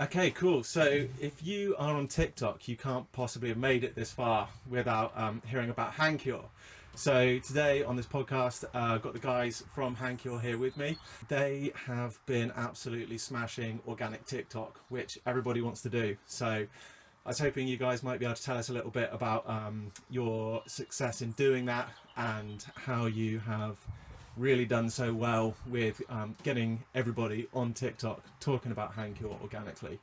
Okay, cool. So if you are on TikTok, you can't possibly have made it this far without hearing about Hangcure. So today on this podcast, I've got the guys from Hangcure here with me. They have been absolutely smashing organic TikTok, which everybody wants to do. So I was hoping you guys might be able to tell us a little bit about your success in doing that and how you have really done so well with getting everybody on TikTok talking about Hangcure organically.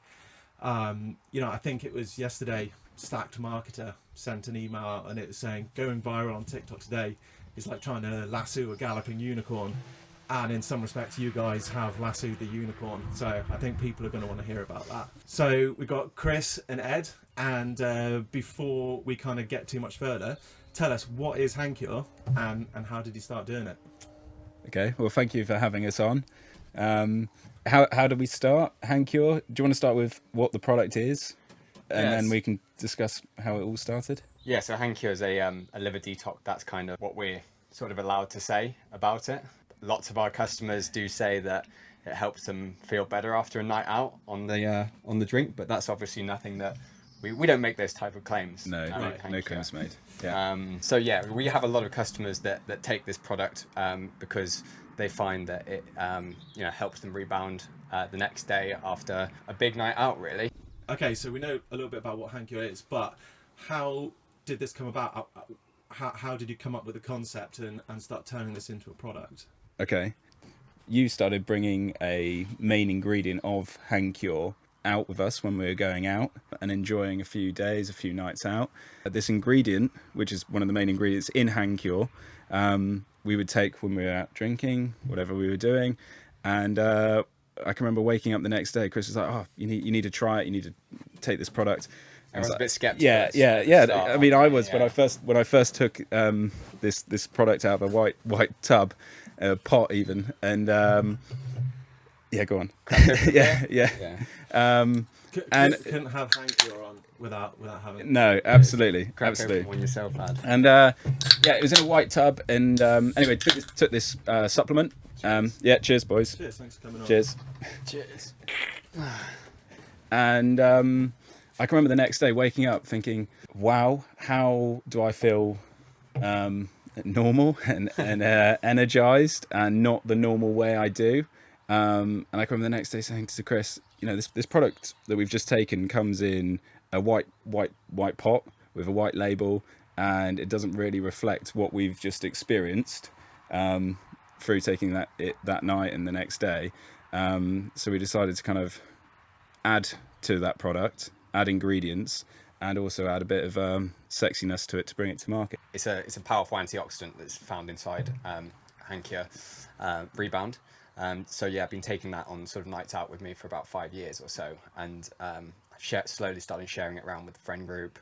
I think it was yesterday, Stacked Marketer sent an email out and it was saying going viral on TikTok today is like trying to lasso a galloping unicorn. And in some respects, you guys have lassoed the unicorn. So I think people are going to want to hear about that. So we've got Chris and Ed. And before we kind of get too much further, tell us, what is Hangcure and how did you start doing it? Okay, well, thank you for having us on. How do we start Hangcure? Do you want to start with what the product is, and then we can discuss how it all started? Yeah, so Hangcure is a liver detox. That's kind of what we're sort of allowed to say about it. Lots of our customers do say that it helps them feel better after a night out on the drink, but that's obviously nothing that we don't make those type of claims. No, no claims made. Yeah. We have a lot of customers that take this product because they find that it helps them rebound the next day after a big night out, really. Okay, so we know a little bit about what Hangcure is, but how did this come about? How did you come up with the concept and start turning this into a product? Okay, you started bringing a main ingredient of Hangcure out with us when we were going out and enjoying a few days, a few nights out. This ingredient, which is one of the main ingredients in Hangcure, we would take when we were out drinking, whatever we were doing. And I can remember waking up the next day, Chris was like, "Oh, you need to try it. You need to take this product." I was a bit skeptical. Yeah. I mean, I was when I first took this product out of a white tub, pot even, and yeah, go on. yeah. Couldn't have Hangcure on without having. No, absolutely. One yourself, lad. And it was in a white tub, and anyway, took this supplement. Cheers, boys. Cheers, thanks for coming on. Cheers. And I can remember the next day waking up thinking, "Wow, how do I feel normal and energized, and not the normal way I do?" And I can remember the next day saying to Chris, this product that we've just taken comes in a white pot with a white label, and it doesn't really reflect what we've just experienced through taking that night and the next day. So we decided to kind of add to that product, add ingredients, and also add a bit of sexiness to it to bring it to market. It's a powerful antioxidant that's found inside Hangcure Rebound. I've been taking that on sort of nights out with me for about 5 years or so, and slowly started sharing it around with the friend group.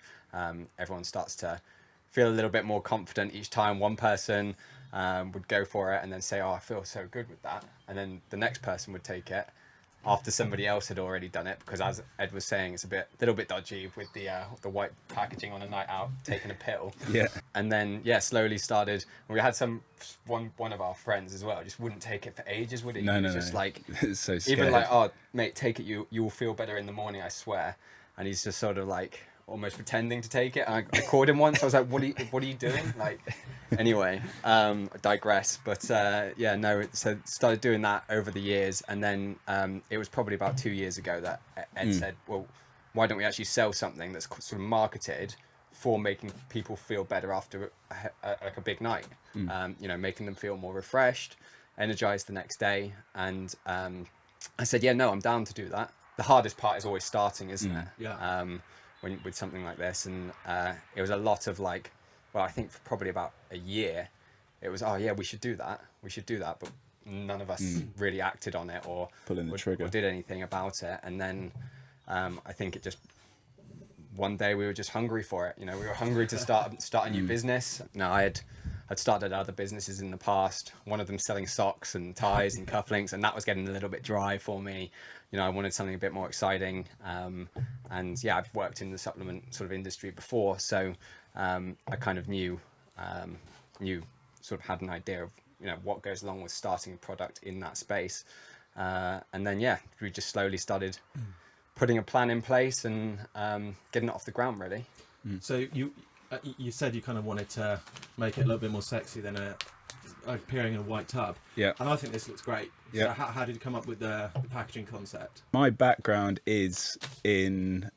Everyone starts to feel a little bit more confident each time. One person would go for it and then say, "Oh, I feel so good with that," and then the next person would take it after somebody else had already done it, because as Ed was saying, it's a little bit dodgy with the white packaging on a night out, taking a pill. Yeah. And then slowly started. We had one of our friends as well just wouldn't take it for ages, would he? No. Just like It's so scared. even like, "Oh, mate, take it. You will feel better in the morning, I swear." And he's just sort of like almost pretending to take it. And I called him once. I was like, "What are you doing?" Like, anyway, I digress. But so started doing that over the years, and then it was probably about 2 years ago that Ed said, "Well, why don't we actually sell something that's sort of marketed for making people feel better after a big night? Making them feel more refreshed, energized the next day." And I said, "Yeah, no, I'm down to do that." The hardest part is always starting, isn't it? Yeah. With something like this, and it was a lot of like, well, I think for probably about a year, it was, "Oh yeah, we should do that, but none of us really acted on it or pulling the trigger or did anything about it. And then I think it just, one day we were just hungry for it. We were hungry to start a new business. Now I'd started other businesses in the past, one of them selling socks and ties and cufflinks, and that was getting a little bit dry for me. I wanted something a bit more exciting. I've worked in the supplement sort of industry before, so I kind of knew sort of had an idea of what goes along with starting a product in that space. And then, yeah, we just slowly started putting a plan in place and getting it off the ground, really. So you said you kind of wanted to make it a little bit more sexy than appearing in a white tub. Yeah. And I think this looks great. Yeah. So how did you come up with the packaging concept? My background is in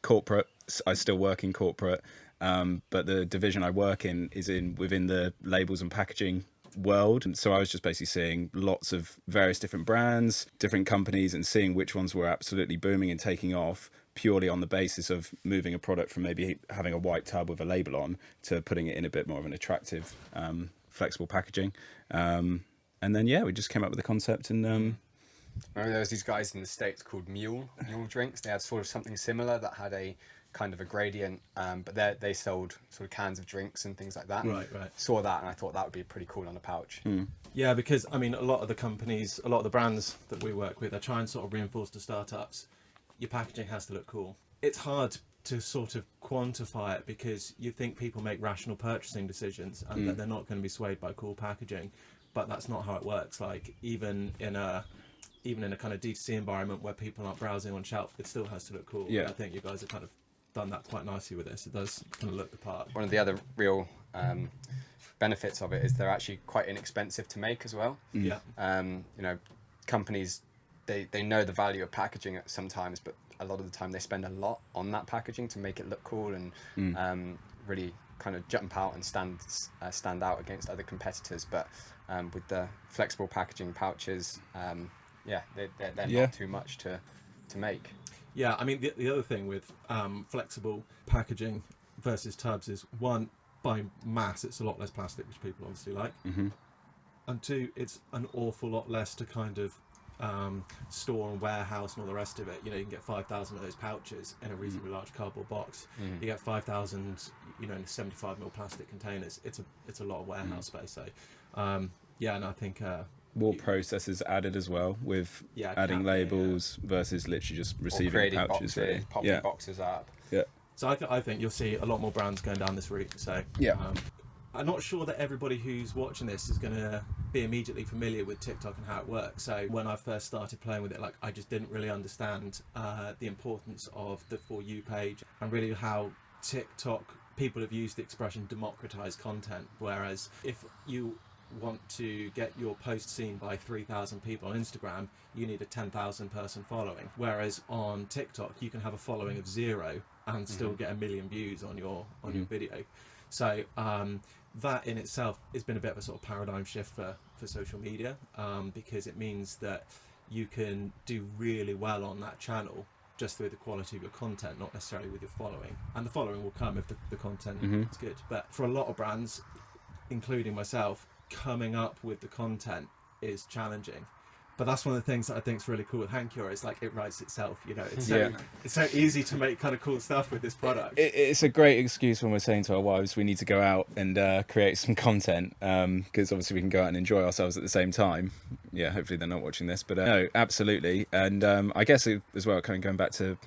corporate. I still work in corporate, but the division I work in is within the labels and packaging world. And so I was just basically seeing lots of various different brands, different companies, and seeing which ones were absolutely booming and taking off purely on the basis of moving a product from maybe having a white tub with a label on to putting it in a bit more of an attractive, flexible packaging. And then, yeah, we just came up with the concept and... Remember there was these guys in the States called Mule Drinks. They had sort of something similar that had a kind of a gradient, but they sold sort of cans of drinks and things like that. Right. Saw that and I thought that would be pretty cool on a pouch. Yeah, because I mean, a lot of the brands that we work with, I try and sort of reinforce to startups, your packaging has to look cool. It's hard to sort of quantify it because you think people make rational purchasing decisions and that they're not going to be swayed by cool packaging, but that's not how it works. Like even in a kind of D2C environment where people aren't browsing on shelf, it still has to look cool. Yeah. And I think you guys have kind of done that quite nicely with this. It does kind of look the part. One of the other real benefits of it is they're actually quite inexpensive to make as well. Yeah. Companies, they know the value of packaging sometimes, but a lot of the time they spend a lot on that packaging to make it look cool and really kind of jump out and stand out against other competitors. But with the flexible packaging pouches, they're not too much to make. Yeah, I mean, the other thing with flexible packaging versus tubs is, one, by mass, it's a lot less plastic, which people obviously like. And two, it's an awful lot less to kind of store and warehouse and all the rest of it. You know, you can get 5,000 of those pouches in a reasonably large cardboard box. You get 5,000, in 75 ml plastic containers. It's a lot of warehouse space. So, and I think... more processes added as well with adding labels versus literally just receiving pouches. Boxes, popping boxes up. Yeah. So I think you'll see a lot more brands going down this route. So I'm not sure that everybody who's watching this is going to be immediately familiar with TikTok and how it works. So when I first started playing with it, I just didn't really understand the importance of the For You page and really how TikTok, people have used the expression democratize content. Whereas if you want to get your post seen by 3,000 people on Instagram, you need a 10,000 person following. Whereas on TikTok, you can have a following of 0 and still get 1 million views on your video. So that in itself has been a bit of a sort of paradigm shift for social media, because it means that you can do really well on that channel just through the quality of your content, not necessarily with your following. And the following will come if the content is good. But for a lot of brands, including myself, coming up with the content is challenging. But that's one of the things that I think is really cool with Hangcure. It's like it writes itself, it's so easy to make kind of cool stuff with this product. It's a great excuse when we're saying to our wives we need to go out and create some content, because obviously we can go out and enjoy ourselves at the same time. Yeah, hopefully they're not watching this, but no, absolutely. And I guess as well, kind of going back to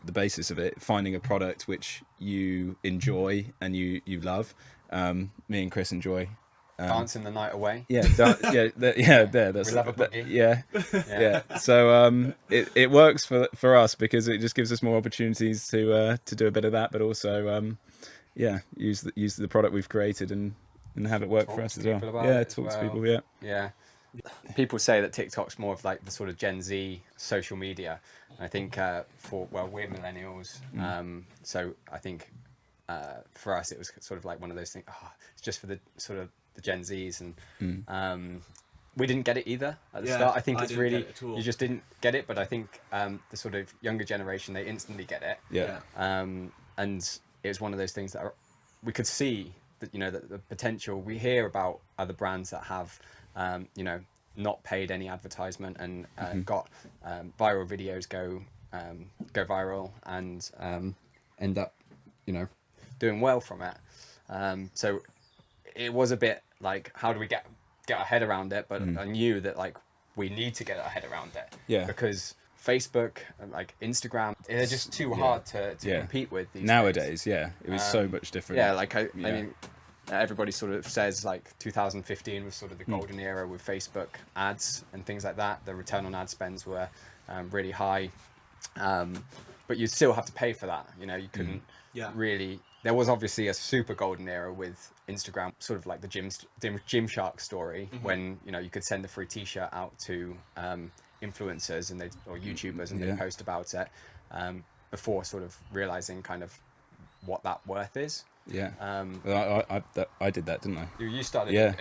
the basis of it, finding a product which you enjoy and you love. Me and Chris enjoy dancing the night away. There. That's we love a boogie. Yeah. So it works for us because it just gives us more opportunities to do a bit of that, but also use the product we've created and have it work for us as well. Talk to people. Yeah. People say that TikTok's more of like the sort of Gen Z social media. And I think we're millennials, so I think for us it was sort of like one of those things. It's just for the sort of the Gen Zs, and we didn't get it either at the start. I think it's really you just didn't get it, but I think the sort of younger generation, they instantly get it. And it was one of those things that we could see that the potential. We hear about other brands that have not paid any advertisement and got viral videos go viral and end up doing well from it. So it was a bit like, how do we get our head around it? But I knew that we need to get our head around it, because Facebook and Instagram, they're just too hard to compete with these nowadays days. It was so much different. I mean, everybody sort of says like 2015 was sort of the golden era with Facebook ads and things like that. The return on ad spends were really high, but you still have to pay for that. You know, you couldn't really. There was obviously a super golden era with Instagram, sort of like the Gymshark story, when you know you could send a free T-shirt out to influencers and or YouTubers and they'd post about it before sort of realizing kind of what that worth is. Yeah. Well, I did that, didn't I? You started a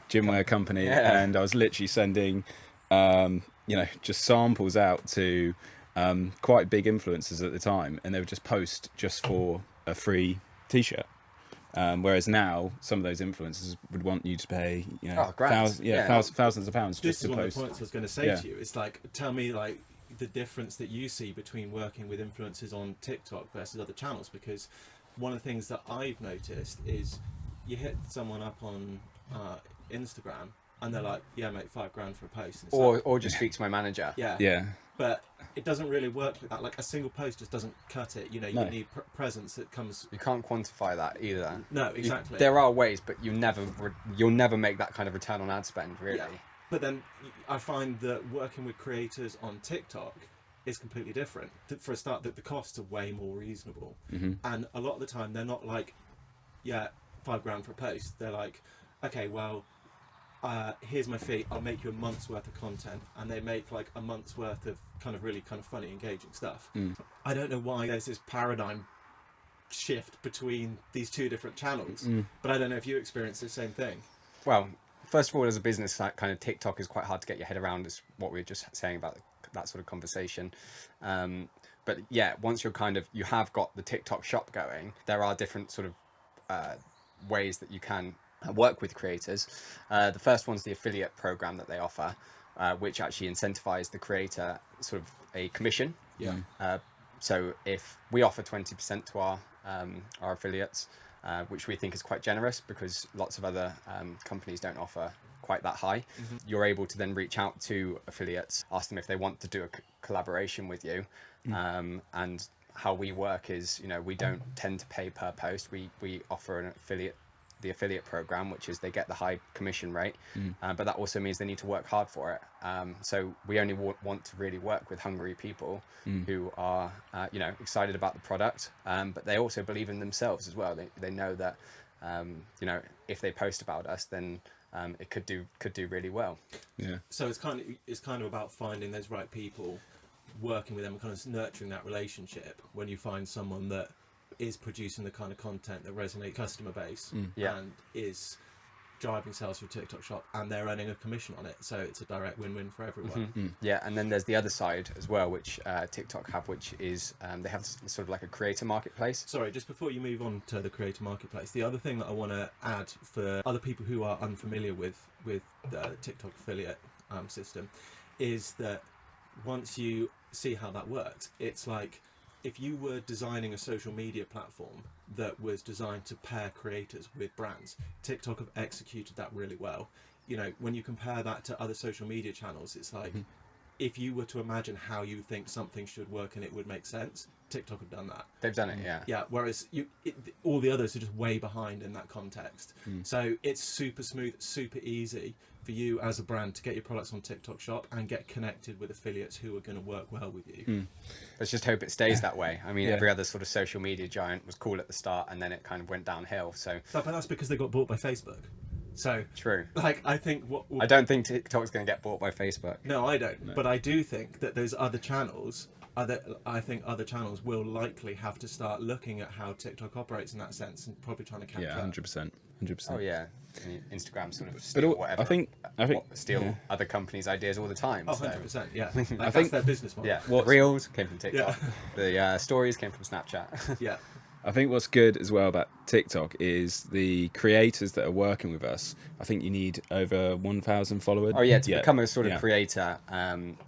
gymwear company, and I was literally sending, just samples out to quite big influencers at the time, and they would just post just for a free T-shirt. Whereas now, some of those influencers would want you to pay, thousands of pounds just to post. This is one of the points I was going to say to you. It's like, tell me like the difference that you see between working with influencers on TikTok versus other channels, because one of the things that I've noticed is you hit someone up on Instagram and they're like, yeah, mate, $5 grand for a post. Or just speak to my manager. Yeah. But it doesn't really work like that. Like a single post just doesn't cut it. You know, you need presence that comes. You can't quantify that either. No, exactly. There are ways, but you'll never make that kind of return on ad spend, really. Yeah. But then I find that working with creators on TikTok is completely different. For a start, that the costs are way more reasonable, and a lot of the time they're not like, yeah, $5 grand for a post. They're like, okay, well, here's my fee. I'll make you a month's worth of content, and they make like a month's worth of kind of really kind of funny, engaging stuff. I don't know why there's this paradigm shift between these two different channels, but I don't know if you experience the same thing. Well, first of all, as a business, that kind of TikTok is quite hard to get your head around, is what we were just saying about that sort of conversation. But yeah, once you have got the TikTok shop going, there are different sort of ways that you can work with creators. The first one's the affiliate program that they offer, which actually incentivizes the creator sort of a commission. So if we offer 20% to our affiliates, which we think is quite generous because lots of other companies don't offer quite that high, you're able to then reach out to affiliates, ask them if they want to do a collaboration with you. And how we work is, you know, we don't tend to pay per post. We offer the affiliate program, which is they get the high commission rate, but that also means they need to work hard for it. So we only want to really work with hungry people who are, excited about the product, but they also believe in themselves as well. They know that, if they post about us, then it could do really well. Yeah. So it's kind of about finding those right people, working with them, and kind of nurturing that relationship. When you find someone that is producing the kind of content that resonates customer base and is driving sales through TikTok shop, and they're earning a commission on it, so it's a direct win-win for everyone. Yeah, and then there's the other side as well, which TikTok have, which is they have sort of like a creator marketplace. Sorry, just before you move on to the creator marketplace, the other thing that I want to add for other people who are unfamiliar with the TikTok affiliate system is that once you see how that works, it's like if you were designing a social media platform that was designed to pair creators with brands, TikTok have executed that really well. You know, when you compare that to other social media channels, it's like if you were to imagine how you think something should work and it would make sense, TikTok have done that. They've done it, yeah. Yeah, whereas all the others are just way behind in that context. So it's super smooth, super easy for you as a brand to get your products on TikTok shop and get connected with affiliates who are going to work well with you. Let's just hope it stays that way. I mean, every other sort of social media giant was cool at the start, and then it kind of went downhill. So, but that's because they got bought by Facebook. So true. Like, I think I don't think TikTok's going to get bought by Facebook. No, I don't. No. But I do think that those other channels, I think other channels will likely have to start looking at how TikTok operates in that sense, and probably trying to catch up. 100%. Oh yeah, Instagram sort of steal whatever. I think steal other companies' ideas all the time. Oh, 100%. Yeah, like, that's their business model. Yeah, the Reels came from TikTok. The stories came from Snapchat. Yeah. I think what's good as well about TikTok is the creators that are working with us. I think you need over 1,000 followers. Oh yeah, to become a sort of creator,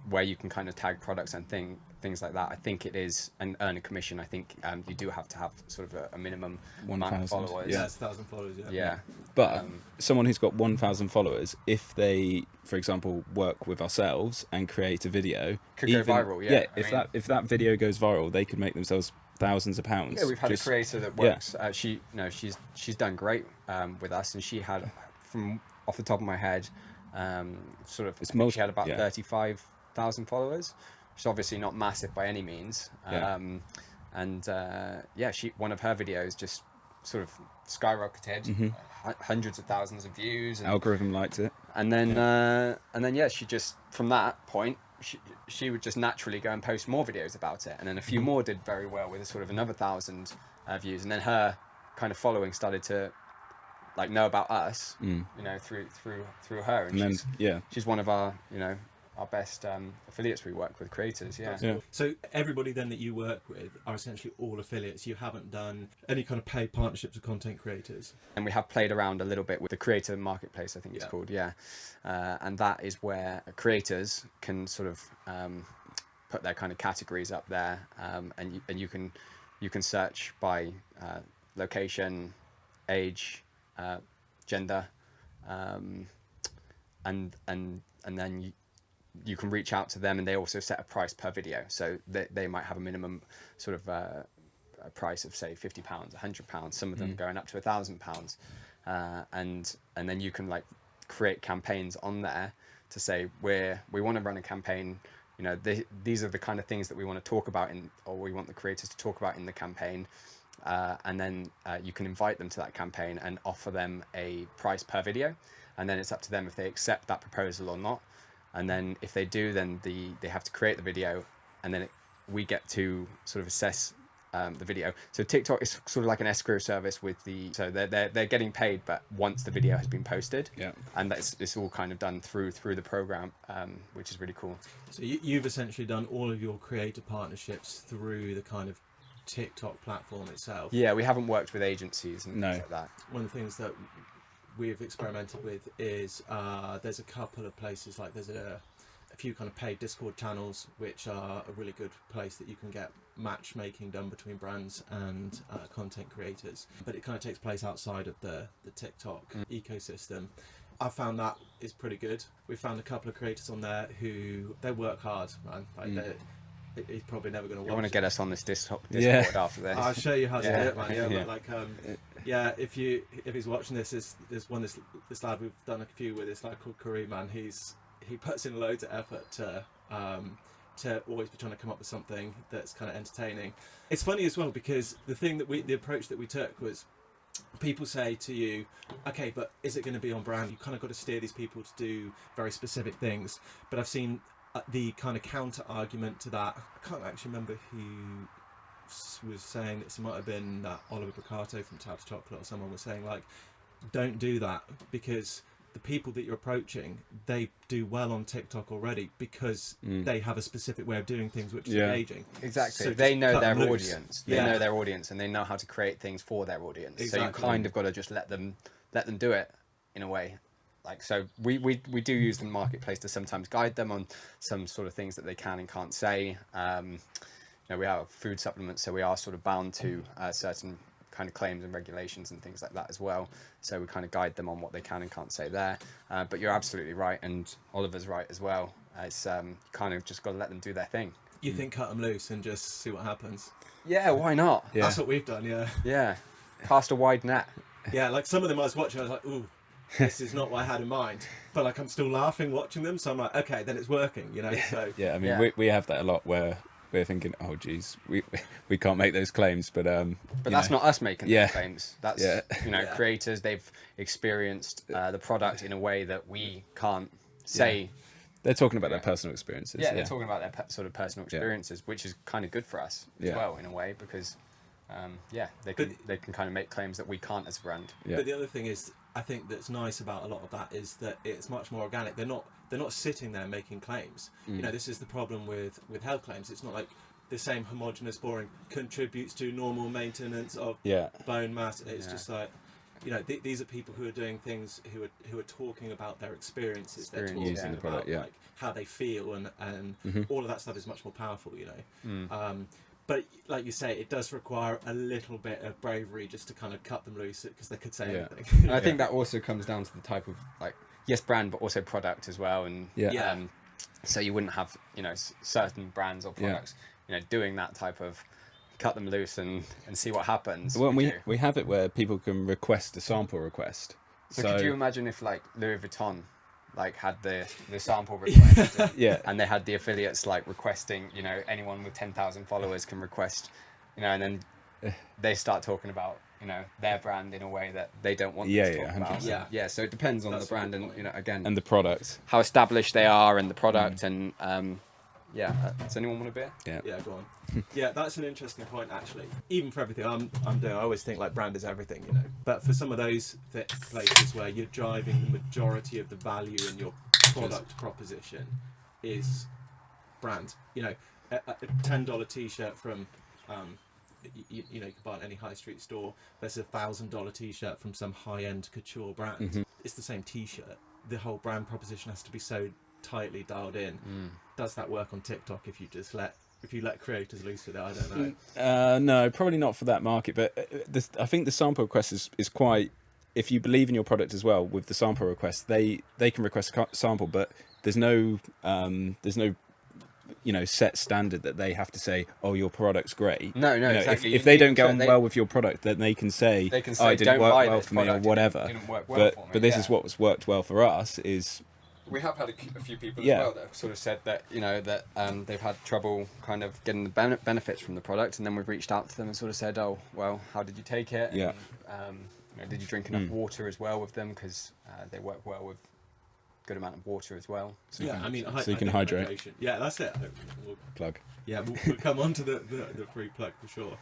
where you can kind of tag products and things like that. I think it is, and earn a commission. I think you do have to have sort of a minimum 1,000 followers. Yeah, it's 1,000 followers. Yeah. But someone who's got 1,000 followers, if they, for example, work with ourselves and create a video, could go viral. Yeah. If that video goes viral, they could make themselves thousands of pounds. Yeah, we've had Just- a creator that works. She's done great with us, and she had, from off the top of my head, sort of, It's I think most- she had about yeah. 35,000 followers, which is obviously not massive by any means. Yeah. One of her videos just sort of skyrocketed, hundreds of thousands of views, and Algorithm liked it. then she just, from that point, she would just naturally go and post more videos about it, and then a few more did very well with sort of another 1,000 views, and then her kind of following started to like know about us, through her, and And then she's one of our our best affiliates. We work with creators. Yeah. So everybody then that you work with are essentially all affiliates. You haven't done any kind of paid partnerships with content creators. And we have played around a little bit with the creator marketplace, I think it's called, and that is where creators can sort of put their kind of categories up there, and you can search by location, age, gender, and then you can reach out to them, and they also set a price per video, so they might have a minimum sort of a price of, say, £50, £100, some of them going up to £1,000, and then you can like create campaigns on there to say we want to run a campaign, these are the kind of things that we want to talk about or we want the creators to talk about in the campaign, and then you can invite them to that campaign and offer them a price per video, and then it's up to them if they accept that proposal or not. And then if they do, then they have to create the video, and then we get to sort of assess the video. So TikTok is sort of like an escrow service so they're getting paid, but once the video has been posted, and it's all kind of done through the program, which is really cool. So you've essentially done all of your creator partnerships through the kind of TikTok platform itself. Yeah, we haven't worked with agencies and things like that. One of the things that we've experimented with is there's a couple of places, like there's a few kind of paid Discord channels, which are a really good place that you can get matchmaking done between brands and content creators, but it kind of takes place outside of the TikTok ecosystem. I found that is pretty good. We found a couple of creators on there who they work hard, man. Like he's probably never going to watch. You want to get us on this Discord after this? I'll show you how to do it, man. Yeah. But like if he's watching this, there's one this lad we've done a few with, this lad called Kareem, man. He puts in loads of effort to always be trying to come up with something that's kind of entertaining. It's funny as well, because the approach that we took was, people say to you, okay, but is it going to be on brand? You kind of got to steer these people to do very specific things. But I've seen the kind of counter argument to that. I can't actually remember who was saying this. It might have been Oliver Bricato from Tabs Chocolate, or someone was saying, like, don't do that, because the people that you're approaching, they do well on TikTok already, because they have a specific way of doing things which is engaging. Exactly. So they know their loose. audience. They know their audience, and they know how to create things for their audience. Exactly. So you kind of got to just let them do it in a way. Like, so we do use the marketplace to sometimes guide them on some sort of things that they can and can't say. We have food supplements, so we are sort of bound to certain kind of claims and regulations and things like that as well. So we kind of guide them on what they can and can't say there. But you're absolutely right, and Oliver's right as well. It's kind of just got to let them do their thing. You think cut them loose and just see what happens? Yeah, why not? Yeah. That's what we've done. Yeah, cast a wide net. Yeah, like some of them I was watching, I was like, ooh, this is not what I had in mind. But like, I'm still laughing watching them, so I'm like, okay, then it's working, So Yeah, I mean, we have that a lot, where we're thinking, oh geez, we can't make those claims, but that's not us making those claims. That's creators. They've experienced the product in a way that we can't say. They're talking about their personal experiences. Yeah, they're talking about their sort of personal experiences, which is kind of good for us as well, in a way, because they can kind of make claims that we can't as a brand. But the other thing is, I think that's nice about a lot of that is that it's much more organic. They're not sitting there making claims. This is the problem with health claims. It's not like the same homogenous, boring contributes to normal maintenance of bone mass. It's just like, these are people who are doing things, who are talking about their experiences. They're talking using the product, about like how they feel, and all of that stuff is much more powerful. But like you say, it does require a little bit of bravery just to kind of cut them loose, because they could say anything. And I think that also comes down to the type of, like, yes, brand, but also product as well. And so you wouldn't have certain brands or products doing that type of cut them loose and see what happens. Well, would you? we have it where people can request a sample request. So could you imagine if like Louis Vuitton like had the sample request Yeah. and they had the affiliates like requesting, you know, anyone with 10,000 followers can request, you know, and then they start talking about, you know, their brand in a way that they don't want Yeah, them to yeah, talk about. 100%. Yeah, so it depends on That's the brand a good and, point. you know, again, And the product. how established they are and the product and does anyone want a beer? Yeah. Yeah, go on. Yeah, that's an interesting point actually. Even for everything I'm doing, I always think like brand is everything, you know. But for some of those places where you're driving the majority of the value in your product proposition is brand. You know, a $10 T-shirt from, you know, you can buy it at any high street store. There's a $1,000 T-shirt from some high-end couture brand. It's the same T-shirt. The whole brand proposition has to be so tightly dialed in. Does that work on TikTok if you let creators loose with it? I don't know. No, probably not for that market. But I think the sample request is quite. If you believe in your product as well, with the sample request, they can request a sample, but there's no you know set standard that they have to say, oh, your product's great. No, You know, exactly. If they don't get so on they- well with your product, then they can say, They can oh, say, it didn't "Don't work buy well this for me or product, it whatever. didn't work well for me." But this Yeah. is what's worked well for us is. We have had a few people Yeah. as well that have sort of said that, you know, that they've had trouble kind of getting the benefits from the product, and then we've reached out to them and sort of said, oh, well, how did you take it? Yeah. And, you know, did you drink enough water as well with them? Because they work well with good amount of water as well. So you Yeah, can, I mean, so I you can think hydrate. hydration. Yeah, that's it. We'll, Plug. yeah, we'll come on to the free plug for sure.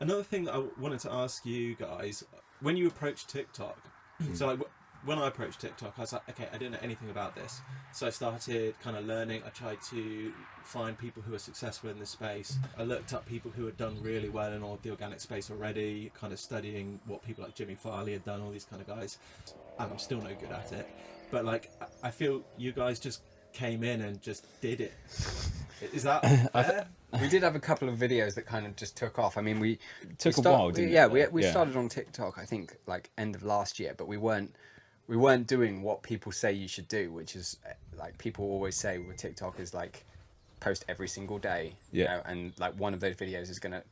Another thing that I wanted to ask you guys, when you approach TikTok, so like when I approached TikTok, I was like, okay, I didn't know anything about this. So I started kind of learning. I tried to find people who are successful in this space. I looked up people who had done really well in all the organic space already, kind of studying what people like Jimmy Farley had done, all these kind of guys. And I'm still no good at it. But like, I feel you guys just came in and just did it. Is that fair? We did have a couple of videos that kind of just took off. I mean, we Took we a while, didn't it, Yeah, though? we Yeah. started on TikTok, I think, like end of last year, but we weren't doing what people say you should do, which is like people always say with TikTok is like post every single day, you Yeah. know, and like one of those videos is gonna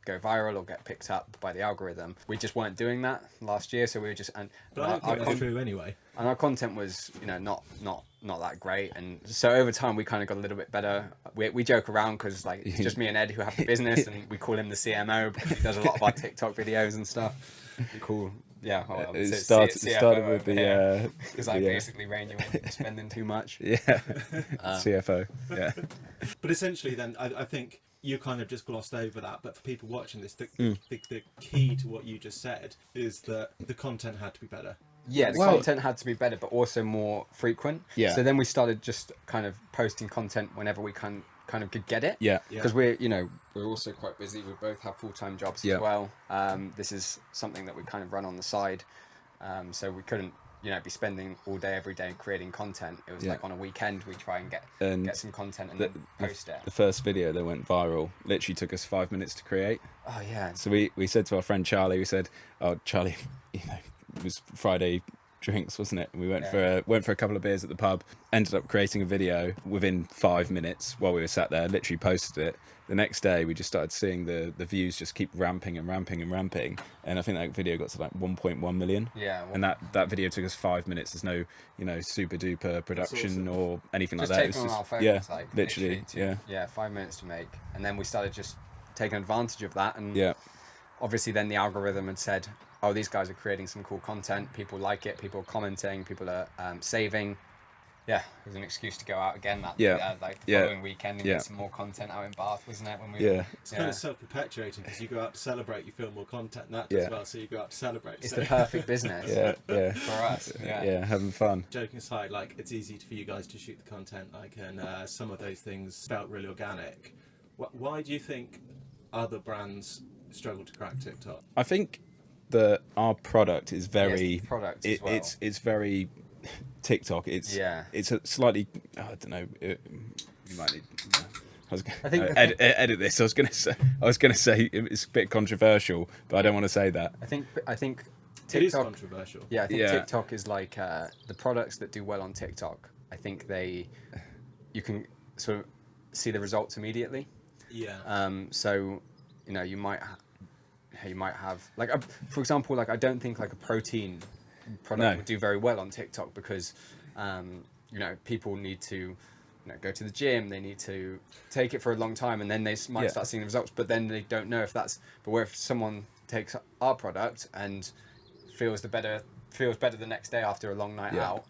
go viral or get picked up by the algorithm. We just weren't doing that last year, so we were just But I don't think that's true anyway. and our content was, you know, not that great, and so over time we kind of got a little bit better. We joke around because like it's just me and Ed who have the business, and we call him the CMO because he does a lot of our TikTok videos and stuff. Cool. Yeah, well, It started with the because I basically rein you in spending too much. yeah CFO. Yeah. But essentially, then I think you kind of just glossed over that. But for people watching this, the key to what you just said is that the content had to be better. Yeah, the Well- content had to be better, but also more frequent. Yeah. So then we started just kind of posting content whenever we kind of could get it. Yeah. Because we're also quite busy. We both have full-time jobs Yeah. as well. This is something that we kind of run on the side. So we couldn't, be spending all day, every day creating content. It was Yeah. like on a weekend we try and And get some content and then post it. The first video that went viral literally took us 5 minutes to create. Oh yeah. So we said to our friend Charlie, we said, "Oh, Charlie, it was Friday drinks, wasn't it? And we went for a couple of beers at the pub. Ended up creating a video within 5 minutes while we were sat there. Literally posted it. The next day, we just started seeing the views just keep ramping and ramping and ramping. And I think that video got to like 1.1 million. Yeah. And that video took us 5 minutes. There's no super duper production awesome. or anything just like that. taking on our phones, yeah, like literally, yeah. 5 minutes to make, and then we started just taking advantage of that, and Yeah. obviously then the algorithm had said, oh, these guys are creating some cool content, people like it, people are commenting, people are saving. Yeah, it was an excuse to go out again that following weekend and get some more content out in Bath, wasn't it? When we It's kind of self-perpetuating because you go out to celebrate, you film more content, and that does Yeah. well, so you go out to celebrate. it's so. the perfect business yeah, for us. yeah, having fun. Joking aside, like it's easy for you guys to shoot the content, like, and some of those things felt really organic. Why do you think other brands struggle to crack TikTok? I think that our product is very Yes, the product as well. it's very TikTok. It's a slightly I don't know. You might need. I think edit this. I was gonna say it's a bit controversial, but I don't want to say that. I think TikTok, It is controversial. Yeah, I think Yeah. TikTok is like the products that do well on TikTok. I think you can sort of see the results immediately. Yeah. So you might have like for example, like I don't think like a protein product would do very well on TikTok because people need to go to the gym, they need to take it for a long time, and then they might start seeing the results, but then they don't know if that's. But where if someone takes our product and feels better the next day after a long night out,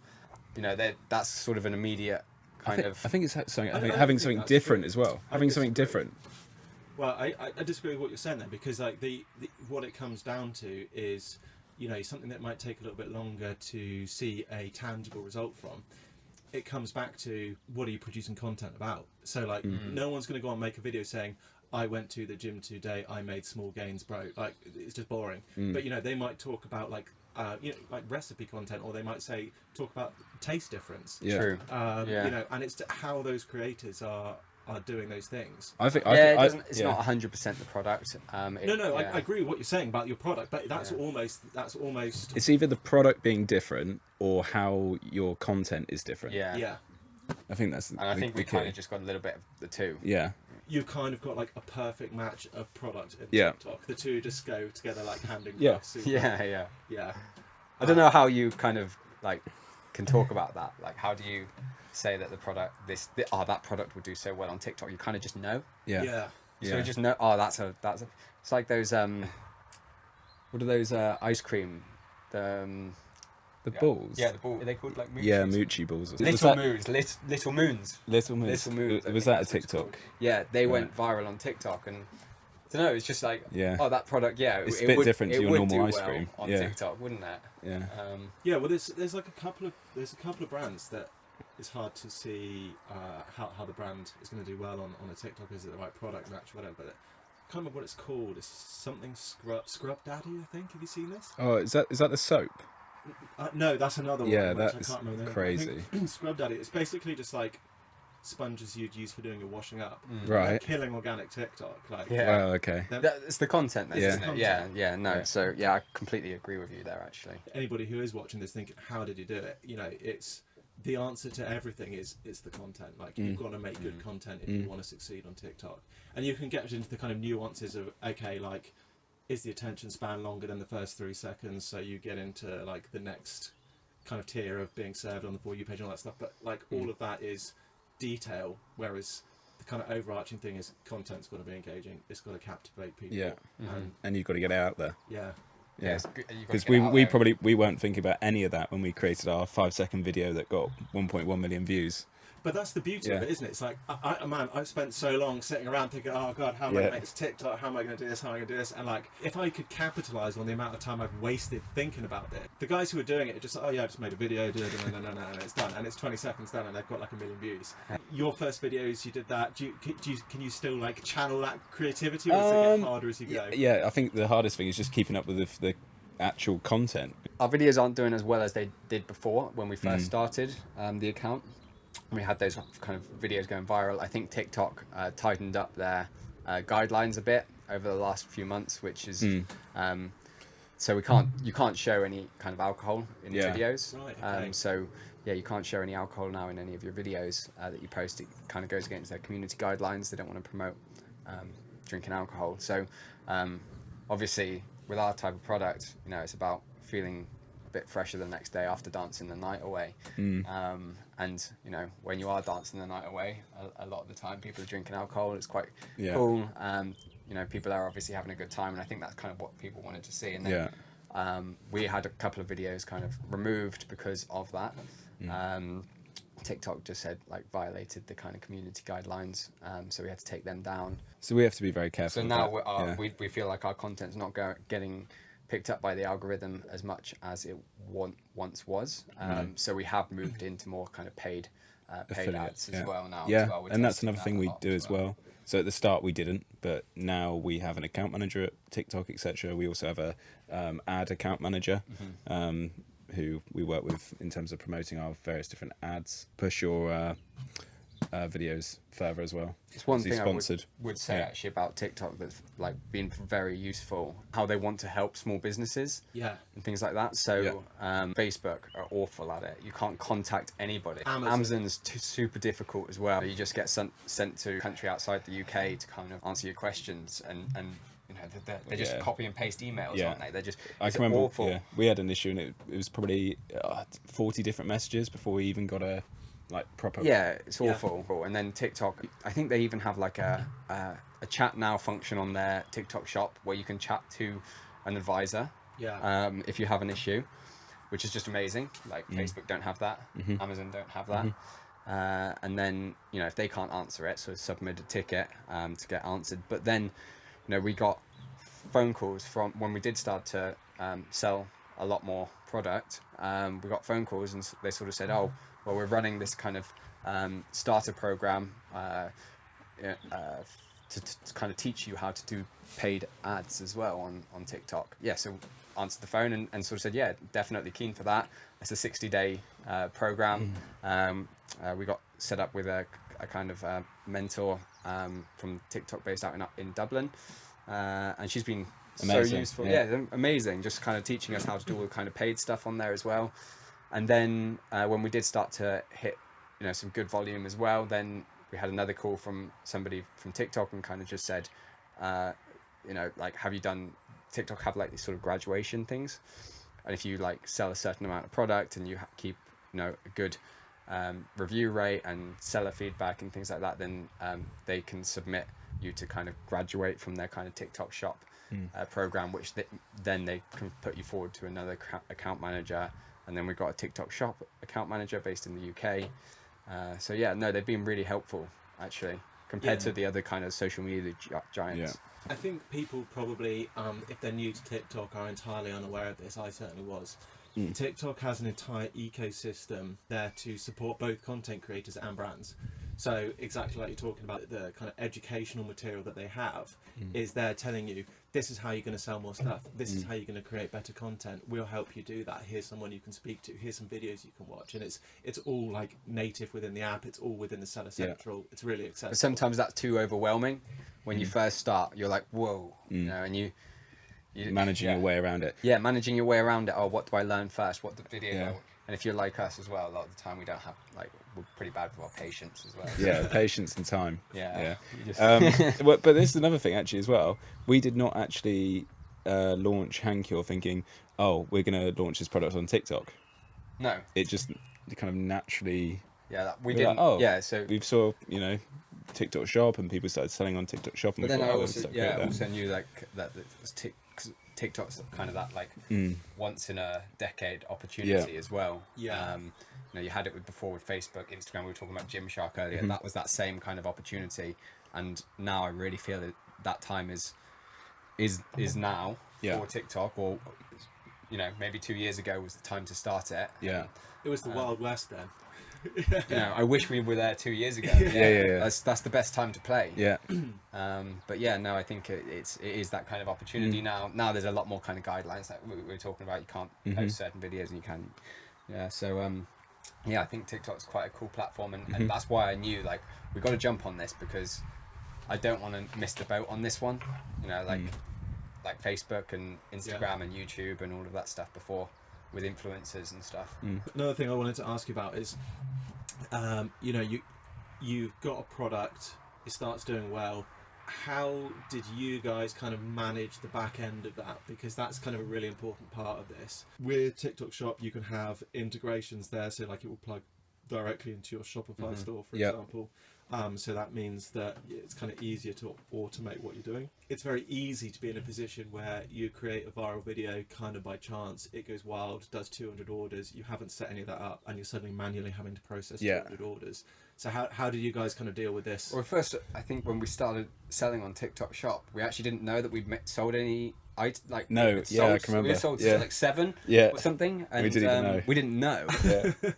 that's sort of an immediate kind of. I think it's something. Having something different as well. Having something different. Well, I disagree with what you're saying there, because like the what it comes down to is, something that might take a little bit longer to see a tangible result from. It comes back to, what are you producing content about? So like, no one's going to go on and make a video saying, I went to the gym today, I made small gains, bro. Like, it's just boring. But they might talk about like recipe content, or they might talk about taste difference. Yeah. True. And it's how those creators are doing those things. It's not 100% the product. I agree with what you're saying about your product, but that's almost. It's either the product being different or how your content is different. Yeah. I think that's. And I think we kind of just got a little bit of the two. Yeah. You've kind of got like a perfect match of product in TikTok. The two just go together like hand in glove. Yeah. I don't know how you kind of like can talk about that. Like, how do you say that the product that product will do so well on TikTok? You kind of just know. Yeah. So you just know. Oh, that's a. It's like those what are those ice cream? The balls. Yeah, the ball. Are they called like moochies? Yeah, moochie balls. Little moons. Little moons. Little moons. Was that a TikTok? Yeah, they went viral on TikTok, and I don't know. It's just like, that product. Yeah, it's a bit different to your normal ice cream on TikTok, wouldn't it? Yeah. Well, there's like a couple of brands that it's hard to see how the brand is going to do well on a TikTok. Is it the right product match, whatever? But I can't remember what it's called. It's something Scrub Daddy, I think. Have you seen this? Oh, is that the soap? No, that's another one. Yeah, which that's I can't remember. crazy. Scrub Daddy. It's basically just like sponges you'd use for doing your washing up. Right. Like killing organic TikTok. Like, Well, okay. It's the content, then, isn't it? Yeah. No. Yeah. So I completely agree with you there. Actually, anybody who is watching this thinking, how did you do it? It's the answer to everything is the content. Like, you've got to make good content if you want to succeed on TikTok, and you can get into the kind of nuances of, okay, like, is the attention span longer than the first 3 seconds? So you get into like the next kind of tier of being served on the For You page and all that stuff. But like all of that is detail, whereas the kind of overarching thing is content's got to be engaging. It's got to captivate people. Yeah. And you've got to get it out there. Yeah. Yeah, because we weren't thinking about any of that when we created our 5-second video that got 1.1 million views. But that's the beauty of it, isn't it? It's like, I've spent so long sitting around thinking, oh God, how am I going to make this TikTok? How am I going to do this? How am I going to do this? And like, if I could capitalise on the amount of time I've wasted thinking about it, the guys who are doing it are just like, oh yeah, I just made a video, and it's done, and it's 20 seconds done, and they've got like 1 million views. Your first videos, you did that. Can you still like channel that creativity, or does it get harder as you go? Yeah, I think the hardest thing is just keeping up with the actual content. Our videos aren't doing as well as they did before when we first started the account. We had those kind of videos going viral. I think TikTok tightened up their guidelines a bit over the last few months, which is so you can't show any kind of alcohol in videos. Right, okay. So you can't show any alcohol now in any of your videos that you post. It kind of goes against their community guidelines. They don't want to promote drinking alcohol. So obviously, with our type of product, it's about feeling a bit fresher the next day after dancing the night away. And when you are dancing the night away, a lot of the time people are drinking alcohol. It's quite cool. People are obviously having a good time, and I think that's kind of what people wanted to see. And then we had a couple of videos kind of removed because of that. TikTok just said like violated the kind of community guidelines, so we had to take them down. So we have to be very careful. So now we feel like our content's not getting picked up by the algorithm as much as it once was. So we have moved into more kind of paid ads as well now. Yeah, as well. And that's another thing we do as well. So at the start we didn't, but now we have an account manager at TikTok, etc. We also have a ad account manager who we work with in terms of promoting our various different ads. Push your videos further as well. It's one Is he thing sponsored? I would say Yeah. actually about TikTok that's like been very useful, how they want to help small businesses Yeah. and things like that. So Facebook are awful at it. You can't contact anybody. Amazon. Amazon's super difficult as well. You just get sent to a country outside the UK to kind of answer your questions, and you know they just copy and paste emails, aren't they? They're just I can remember. awful. Yeah, we had an issue, and it was probably 40 different messages before we even got a proper. Yeah, it's awful. And then TikTok, I think they even have like a chat now function on their TikTok shop where you can chat to an advisor. Yeah. If you have an issue, which is just amazing. Like Facebook don't have that, Amazon don't have that. And then, you know, if they can't answer it, so submit a ticket to get answered. But then, you know, we got phone calls from when we did start to sell a lot more product. We got phone calls and they sort of said, oh, well, we're running this kind of starter program to kind of teach you how to do paid ads as well on TikTok. Yeah, so answered the phone and sort of said, yeah, definitely keen for that. It's a 60-day program. We got set up with a kind of mentor from TikTok based out in Dublin. And she's been Amazing. so useful. Yeah, amazing. Just kind of teaching us how to do all the kind of paid stuff on there as well. And then when we did start to hit, you know, some good volume as well, then we had another call from somebody from TikTok and kind of just said, you know, like, have you done TikTok have like these sort of graduation things? And if you like sell a certain amount of product and you keep, you know, a good review rate and seller feedback and things like that, then they can submit you to kind of graduate from their kind of TikTok shop program, which then they can put you forward to another account manager. And then we've got a TikTok shop account manager based in the UK. So yeah, no, they've been really helpful actually compared to the other kind of social media giants. I think people probably, if they're new to TikTok, are entirely unaware of this. I certainly was. TikTok has an entire ecosystem there to support both content creators and brands. So exactly like you're talking about, the kind of educational material that they have is there telling you, this is how you're going to sell more stuff. This is how you're going to create better content. We'll help you do that. Here's someone you can speak to. Here's some videos you can watch. And it's all like native within the app. It's all within the Seller Central. It's really accessible. But sometimes that's too overwhelming. When you first start, you're like, whoa, you know, and you Managing your way around it. Yeah, managing your way around it. Oh, what do I learn first? What the video? And if you're like us as well, a lot of the time we don't have, like, we're pretty bad with our patience as well. Yeah, patience and time. Yeah. But this is another thing actually as well. We did not actually launch Hangcure thinking, oh, we're going to launch this product on TikTok. No. It just kind of naturally. Yeah, we we're didn't. like, oh, yeah, so we saw, you know, TikTok Shop and people started selling on TikTok Shop. And but then thought, I oh, also, let's create that. also knew like that TikTok's kind of that like once in a decade opportunity as well. Yeah. You know, you had it before with Facebook, Instagram. We were talking about Gymshark earlier. That was that same kind of opportunity, and now I really feel that time is now for TikTok, or you know, maybe 2 years ago was the time to start it. Yeah. It was the Wild West then. You know, I wish we were there 2 years ago. Yeah. That's the best time to play. Yeah. But yeah, no, I think it is that kind of opportunity now. Now there's a lot more kind of guidelines that we were talking about. You can't post certain videos and you can, yeah. So yeah, I think TikTok's quite a cool platform, and that's why I knew like we got to jump on this, because I don't want to miss the boat on this one. You know, like Facebook and Instagram and YouTube and all of that stuff before, with influencers and stuff. Another thing I wanted to ask you about is, you know, you've got a product, it starts doing well. How did you guys kind of manage the back end of that? Because that's kind of a really important part of this. With TikTok Shop, you can have integrations there, so like it will plug directly into your Shopify store, for example. So that means that it's kind of easier to automate what you're doing. It's very easy to be in a position where you create a viral video kind of by chance, it goes wild, does 200 orders, you haven't set any of that up, and you're suddenly manually having to process 200 orders. So how did you guys kind of deal with this? Well, first, I think when we started selling on TikTok Shop, we actually didn't know that we'd sold any. I can remember. We sold like 7 or something, and we didn't even know. We didn't know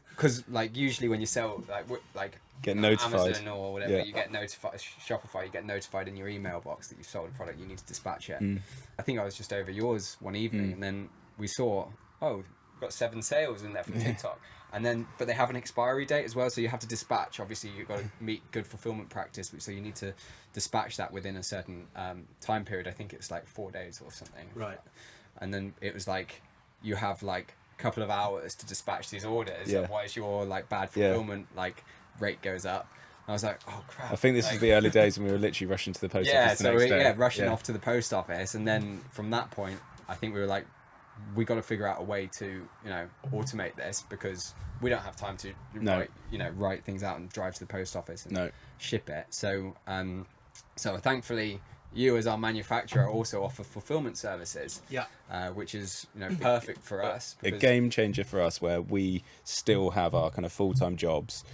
because like usually when you sell like get notified. Amazon or whatever, you get notified. Shopify, you get notified in your email box that you sold a product. You need to dispatch it. I think I was just over yours one evening, and then we saw, oh, got 7 sales in there from TikTok. And then, but they have an expiry date as well, so you have to dispatch. Obviously, you've got to meet good fulfillment practice, so you need to dispatch that within a certain time period. I think it's like 4 days or something. Right. And then it was like, you have like a couple of hours to dispatch these orders, otherwise your like bad fulfillment like rate goes up. And I was like, oh crap. I think this was the early days when we were literally rushing to the post office the next day. Rushing off to the post office, and then from that point, I think we were like, we got to figure out a way to, you know, automate this, because we don't have time to write things out and drive to the post office and ship it. So so thankfully you as our manufacturer also offer fulfillment services, which is, you know, perfect for us. A game changer for us, where we still have our kind of full-time jobs.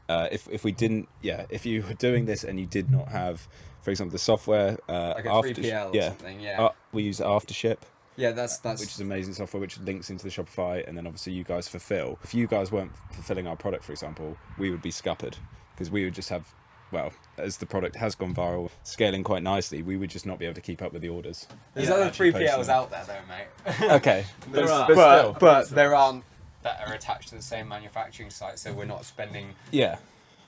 If we didn't, if you were doing this and you did not have, for example, the software, like a 3PL or something, we use Aftership. Yeah, that's which is amazing software, which links into the Shopify, and then obviously you guys fulfill. If you guys weren't fulfilling our product, for example, we would be scuppered, because we would just have, well, as the product has gone viral, scaling quite nicely, we would just not be able to keep up with the orders. There's other 3PLs out there though, mate. Okay, but there aren't that are attached to the same manufacturing site, so we're not spending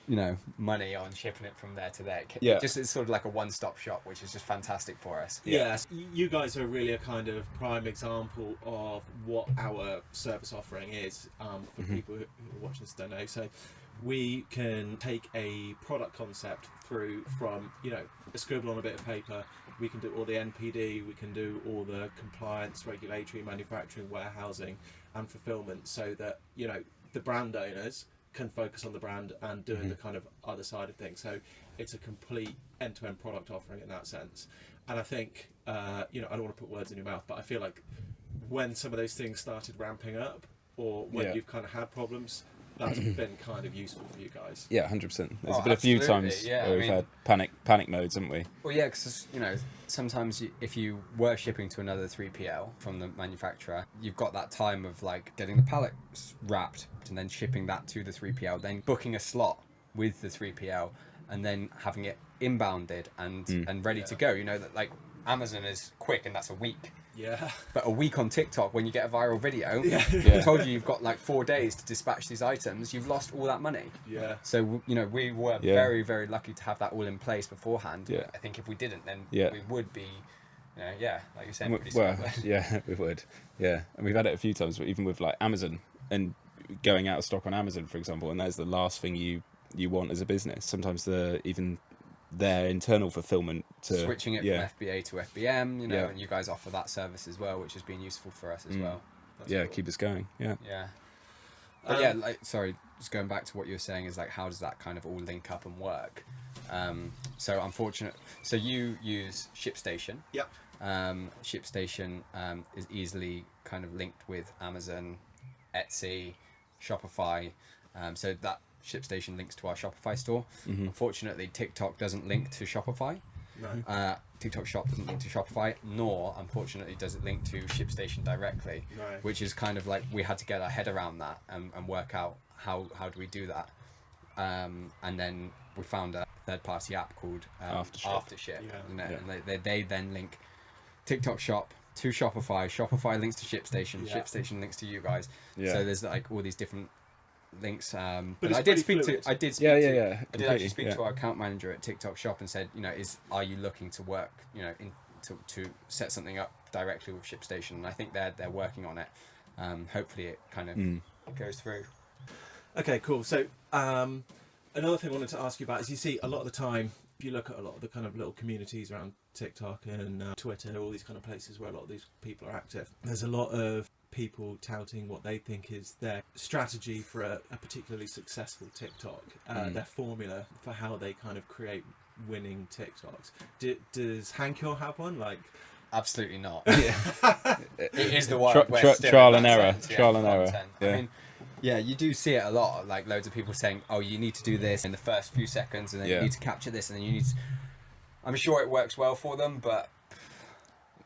you know, money on shipping it from there to there. It just is sort of like a one-stop shop, which is just fantastic for us. Yes, you guys are really a kind of prime example of what our service offering is, for people who are watching this don't know. So we can take a product concept through from, you know, a scribble on a bit of paper. We can do all the NPD, we can do all the compliance, regulatory, manufacturing, warehousing and fulfillment, so that, you know, the brand owners can focus on the brand and doing the kind of other side of things. So it's a complete end-to-end product offering in that sense. And I think, you know, I don't want to put words in your mouth, but I feel like when some of those things started ramping up, or when you've kind of had problems, that's been kind of useful for you guys. Yeah, 100%. There's been a few times where we've had panic modes, haven't we? Well, yeah, because, you know, sometimes if you were shipping to another 3PL from the manufacturer, you've got that time of like getting the pallets wrapped and then shipping that to the 3PL, then booking a slot with the 3PL, and then having it inbounded and ready to go. You know, that like Amazon is quick, and that's a week. Yeah. But a week on TikTok, when you get a viral video, I told you you've got like 4 days to dispatch these items, you've lost all that money. Yeah. So, you know, we were very, very lucky to have that all in place beforehand. Yeah. I think if we didn't, then we would be, you know, like you're saying, pretty well, scuppered. yeah, we would. Yeah. And we've had it a few times, but even with like Amazon and going out of stock on Amazon, for example, and that's the last thing you want as a business. Sometimes even their internal fulfillment to switching it from FBA to FBM, you know, and you guys offer that service as well, which has been useful for us as well. That's cool. Keep us going. Yeah. But like, sorry, just going back to what you were saying, is like, how does that kind of all link up and work? So you use ShipStation. Yep. ShipStation is easily kind of linked with Amazon, Etsy, Shopify, so that ShipStation links to our Shopify store. Unfortunately, TikTok doesn't link to Shopify. No. TikTok Shop doesn't link to Shopify, nor unfortunately does it link to ShipStation directly, which is kind of like, we had to get our head around that and work out how do we do that. And then we found a third-party app called Aftership. And they then link TikTok Shop to Shopify. Shopify links to ShipStation. ShipStation links to you guys. So there's like all these different links, but I did actually speak to our account manager at TikTok Shop and said, you know, are you looking to work, you know, to set something up directly with ShipStation? And I think they're working on it. Hopefully it kind of goes through. Okay, cool. So another thing I wanted to ask you about is, you see a lot of the time, if you look at a lot of the kind of little communities around TikTok and Twitter, all these kind of places where a lot of these people are active, there's a lot of people touting what they think is their strategy for a particularly successful TikTok, their formula for how they kind of create winning TikToks. Does Hangcure have one? Like, absolutely not. It is the one trial and error. Trial and error. I mean, you do see it a lot, like loads of people saying, oh, you need to do this in the first few seconds, and then you need to capture this, and then you need to... I'm sure it works well for them, but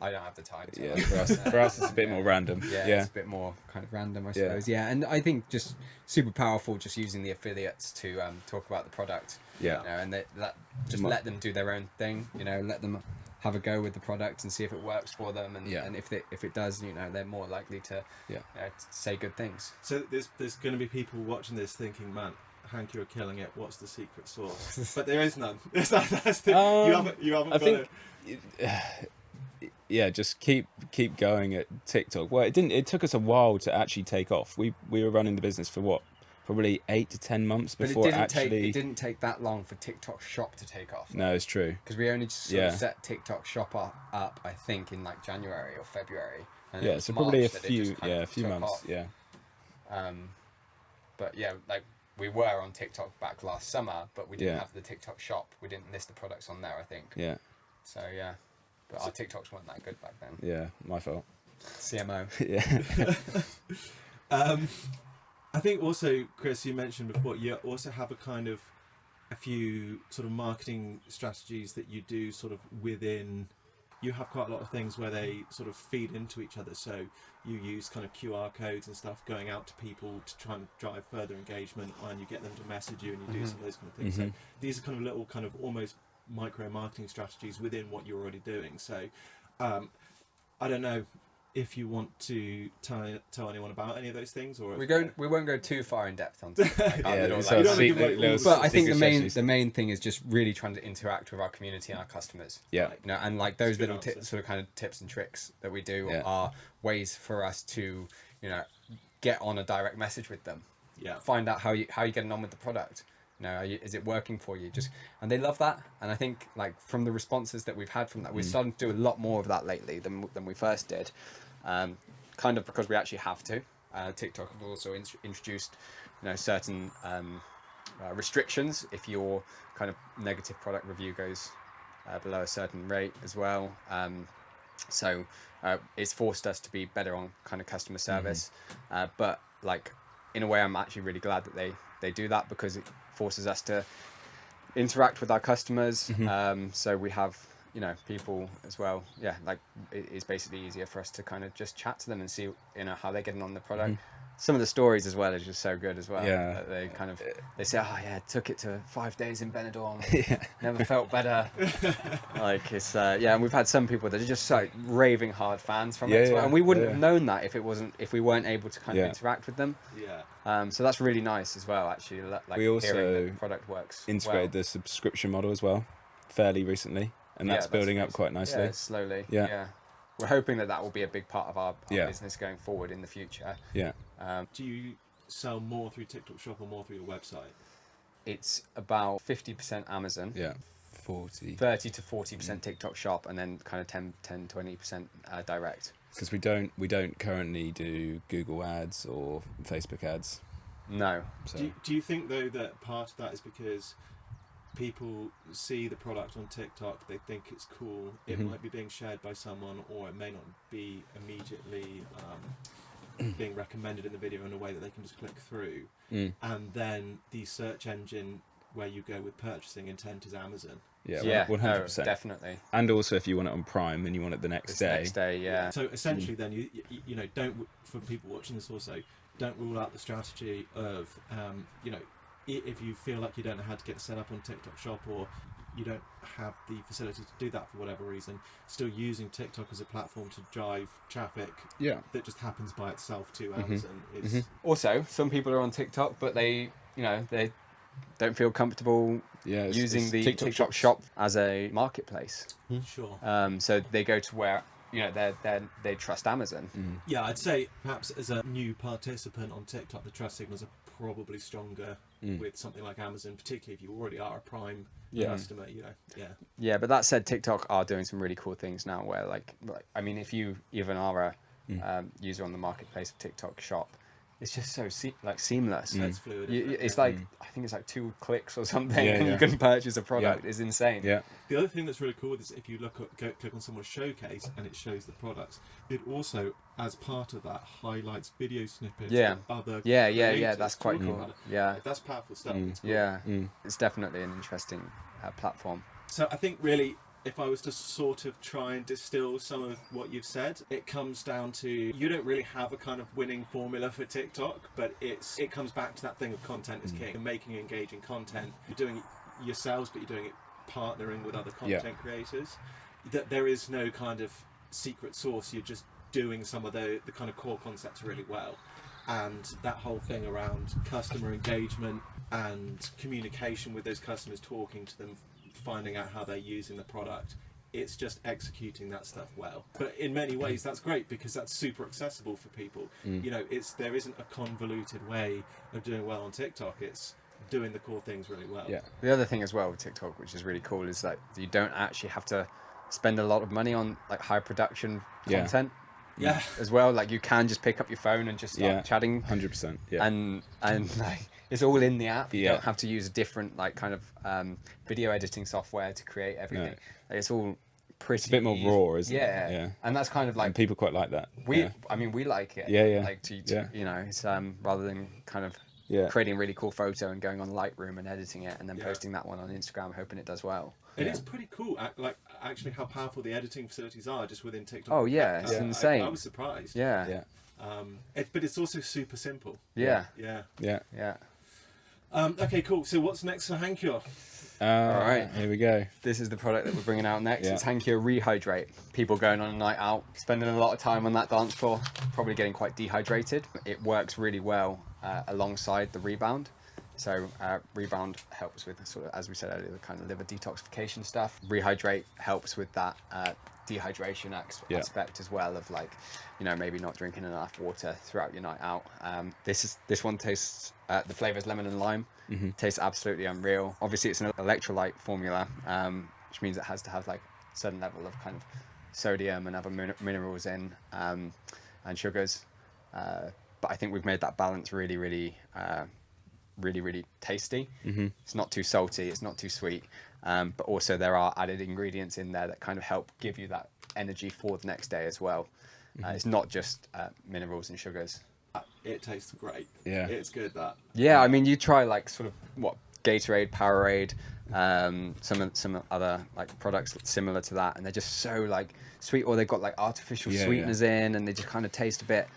I don't have the time to. For us it's a bit more random. It's a bit more kind of random, I suppose. And I think just super powerful, just using the affiliates to talk about the product. You know, and let them do their own thing. You know, let them have a go with the product and see if it works for them, and, Yeah. and if it does, you know, they're more likely to say good things. So there's going to be people watching this thinking, man, Hangcure are killing it. What's the secret sauce? But there is none. That's the, you haven't I got think it. yeah, just keep going at TikTok. Well, it took us a while to actually take off. We were running the business for what, probably 8 to 10 months before But it didn't take that long for TikTok Shop to take off. No, it's true. Because we only sort of set TikTok Shop up, I think, in like January or February. And it was So March probably a that it just kind of few took months. off. Yeah. But yeah, like we were on TikTok back last summer, but we didn't Yeah. have the TikTok Shop. We didn't list the products on there, I think. Yeah. So yeah, but our TikToks weren't that good back then. Yeah, my fault. CMO. Yeah. I think also, Chris, you mentioned before, you also have a few sort of marketing strategies that you do sort of within. You have quite a lot of things where they sort of feed into each other. So you use kind of QR codes and stuff going out to people to try and drive further engagement, and you get them to message you, and you do some of those kind of things. So these are kind of little kind of almost micro marketing strategies within what you're already doing. So I don't know if you want to tell anyone about any of those things, or We won't go too far in depth on like, but I think the main thing is just really trying to interact with our community and our customers. Yeah. You know, and like those little answer. sort of kind of tips and tricks that we do are ways for us to, you know, get on a direct message with them. Yeah. Find out how you getting on with the product. You know, is it working for you? And they love that. And I think like from the responses that we've had from that, we're starting to do a lot more of that lately than we first did. Kind of because we actually have to. TikTok have also introduced, you know, certain restrictions if your kind of negative product review goes below a certain rate as well. So it's forced us to be better on kind of customer service. But like in a way, I'm actually really glad that they do that, because it forces us to interact with our customers. So we have, you know, people as well. Yeah, like it's basically easier for us to kind of just chat to them and see, you know, how they're getting on the product. Some of the stories as well is just so good as well. Yeah. That they kind of, they say, oh yeah, took it to 5 days in Benidorm. Never felt better. Like it's, and we've had some people that are just like raving hard fans from it as well. And we wouldn't have known that if we weren't able to kind of interact with them. Yeah. So that's really nice as well, actually. Like We also hearing that the product works integrated the subscription model as well fairly recently, and that's building up quite nicely. Yeah, slowly. Yeah. We're hoping that will be a big part of our business going forward in the future. Yeah. Do you sell more through TikTok Shop or more through your website? It's about 50% Amazon. Yeah. 30 to 40% TikTok Shop, and then kind of 20% direct. Because we don't currently do Google ads or Facebook ads. No. So Do you think though that part of that is because people see the product on TikTok, they think it's cool, it might be being shared by someone, or it may not be immediately being recommended in the video in a way that they can just click through, and then the search engine where you go with purchasing intent is Amazon. Yeah, 100%. No, definitely. And also if you want it on Prime and you want it the next day. Yeah. So essentially then you know, don't, for people watching this also, don't rule out the strategy of you know, if you feel like you don't know how to get set up on TikTok Shop, or you don't have the facility to do that for whatever reason, still using TikTok as a platform to drive traffic that just happens by itself to Amazon is... Also, some people are on TikTok, but they don't feel comfortable using the TikTok Shop as a marketplace. Sure. So they go to where, you know, they trust Amazon. Yeah, I'd say perhaps as a new participant on TikTok, the trust signals are probably stronger with something like Amazon, particularly if you already are a Prime customer. You know, Yeah, but that said, TikTok are doing some really cool things now. Where like I mean, if you even are a user on the marketplace of TikTok Shop, it's just so seamless. It's fluid. It's like I think it's like 2 clicks or something, and you can purchase a product. It's insane. Yeah. The other thing that's really cool is if you click on someone's showcase and it shows the products, it also, as part of that, highlights video snippets of other creators that's quite talking cool. about it. Yeah. That's powerful stuff. It's cool. Yeah. It's definitely an interesting platform. So I think really, if I was to sort of try and distill some of what you've said, it comes down to, you don't really have a kind of winning formula for TikTok, but it comes back to that thing of content is king, and making engaging content. You're doing it yourselves, but you're doing it partnering with other content creators. that there is no kind of secret sauce. You're just doing some of the kind of core concepts really well, and that whole thing around customer engagement and communication with those customers, talking to them, finding out how they're using the product. It's just executing that stuff well. But in many ways that's great because that's super accessible for people. You know, there isn't a convoluted way of doing well on TikTok. It's doing the core things really well. Yeah. The other thing as well with TikTok, which is really cool, is that you don't actually have to spend a lot of money on like high production content. Yeah. As well, like you can just pick up your phone and just start chatting. 100%. Yeah. And like it's all in the app. You Yeah. don't have to use a different like kind of video editing software to create everything. Like, it's all pretty. It's a bit more raw, isn't it? Yeah. And that's kind of like and people quite like that. I mean, we like it. Yeah. Like to you know, it's rather than kind of Yeah. creating a really cool photo and going on Lightroom and editing it and then posting that one on Instagram, hoping it does well. It is pretty cool, like actually how powerful the editing facilities are just within TikTok. Oh yeah, it's insane. I was surprised. Yeah. But it's also super simple. Yeah. Okay, cool. So what's next for Hangcure? All right. Here we go. This is the product that we're bringing out next. Yeah. It's Hangcure Rehydrate. People going on a night out, spending a lot of time on that dance floor, probably getting quite dehydrated. It works really well alongside the Rebound. So Rebound helps with sort of, as we said earlier, the kind of liver detoxification stuff. Rehydrate helps with that dehydration aspect as well, of like, you know, maybe not drinking enough water throughout your night out. This one tastes, the flavors lemon and lime. Tastes absolutely unreal. Obviously it's an electrolyte formula, which means it has to have like a certain level of kind of sodium and other minerals in, and sugars. But I think we've made that balance really, really tasty. It's not too salty, it's not too sweet, but also there are added ingredients in there that kind of help give you that energy for the next day as well. It's not just minerals and sugars. It tastes great. Yeah. It's good, that. Yeah, I mean, you try like sort of what Gatorade, Powerade, some other like products similar to that, and they're just so like sweet, or they've got like artificial sweeteners in, and they just kind of taste a bit,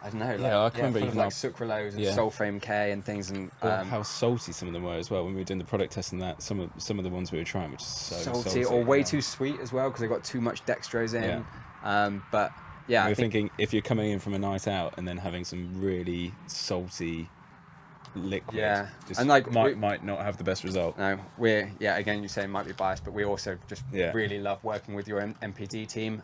I don't know. Yeah, I can remember full of even like sucralose and sulfame K and things, and how salty some of them were as well when we were doing the product test, and that some of the ones we were trying were just so salty or way too sweet as well because they got too much dextrose in. But yeah, we were thinking if you're coming in from a night out and then having some really salty liquid, just and like might not have the best result. No, again, you say might be biased, but we also just really love working with your MPD team.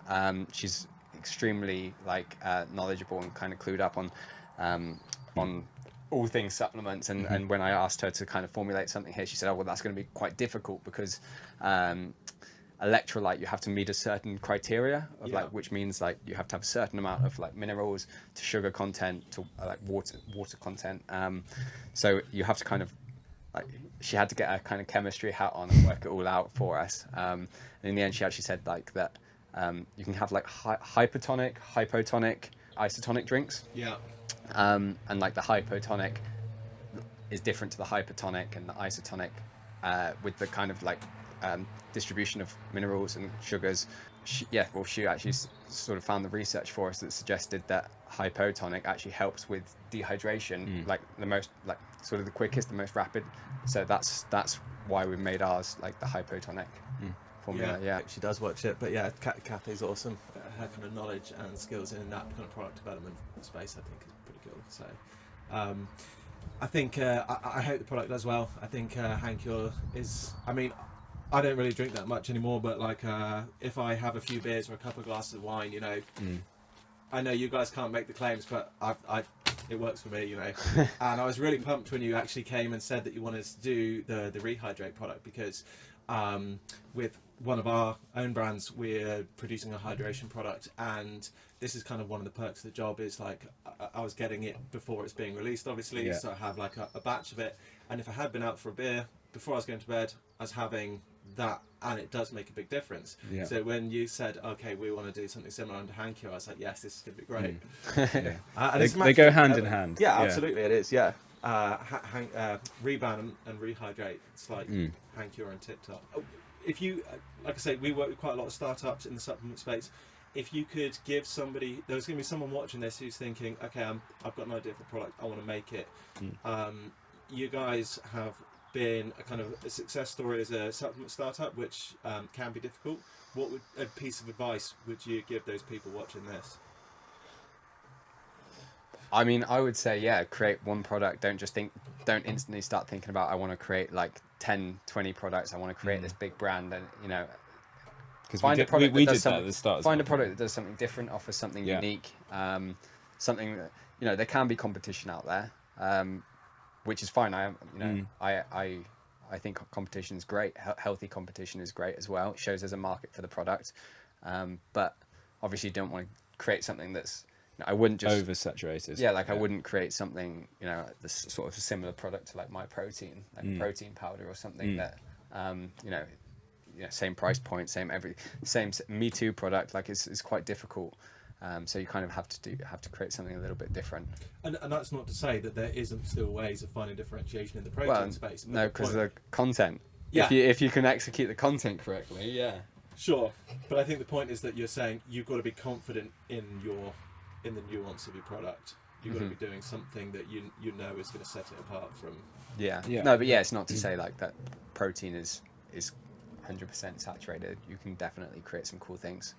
She's extremely like knowledgeable and kind of clued up on all things supplements, and when I asked her to kind of formulate something here, she said, oh well, that's going to be quite difficult because electrolyte, you have to meet a certain criteria of like, which means like you have to have a certain amount of like minerals to sugar content to like water content, so you have to kind of like, she had to get a kind of chemistry hat on and work it all out for us, and in the end she actually said like that you can have like hypertonic, hypotonic, isotonic drinks, and like the hypotonic is different to the hypertonic and the isotonic, with the kind of like distribution of minerals and sugars. She actually sort of found the research for us that suggested that hypotonic actually helps with dehydration, like the most, like sort of the quickest, the most rapid. So that's why we made ours like the hypotonic formula. Yeah, she does work shit, but yeah, Kathy's awesome. Her kind of knowledge and skills in that kind of product development space, I think, is pretty cool. So I think I hope the product does well. I think Hangcure is, I mean, I don't really drink that much anymore, but like if I have a few beers or a couple of glasses of wine, you know, I know you guys can't make the claims, but it works for me, you know. And I was really pumped when you actually came and said that you wanted to do the Rehydrate product, because with one of our own brands, we're producing a hydration product, and this is kind of one of the perks of the job, is like I was getting it before it's being released, obviously, so I have like a batch of it, and if I had been out for a beer before I was going to bed, I was having that, and it does make a big difference. So when you said, okay, we want to do something similar under Hangcure, I was like, yes, this is going to be great. They go hand in hand. Yeah, absolutely, it is. Yeah, Rebound and Rehydrate, it's like Hangcure and TikTok. If you, like I say, we work with quite a lot of startups in the supplement space. If you could give somebody, there's going to be someone watching this who's thinking, okay, I've got an idea for a product, I want to make it. You guys have been a kind of a success story as a supplement startup, which can be difficult. What would a piece of advice would you give those people watching this? I mean, I would say, yeah, create one product. Don't instantly start thinking about, I want to create like 10, 20 products. I want to create this big brand. And, you know, Because find a product we that did does that at something, the start. find a product that does something different, offers something Yeah. unique, something that, you know, there can be competition out there, which is fine. I think competition is great. Healthy competition is great as well. It shows there's a market for the product. But obviously you don't want to create something that's, I wouldn't just oversaturated. Yeah, like I wouldn't create something, you know, this sort of a similar product to like my protein, like a protein powder or something that, you know, same price point, same Me Too product. Like it's quite difficult. So you kind of have to create something a little bit different. And that's not to say that there isn't still ways of finding differentiation in the protein space. But No, because the content. Yeah. If you can execute the content correctly, yeah. Sure, but I think the point is that you're saying you've got to be confident in the nuance of your product. You've got to be doing something that you know is going to set it apart from. Yeah. Yeah. No, but yeah, it's not to say like that protein is 100% saturated. You can definitely create some cool things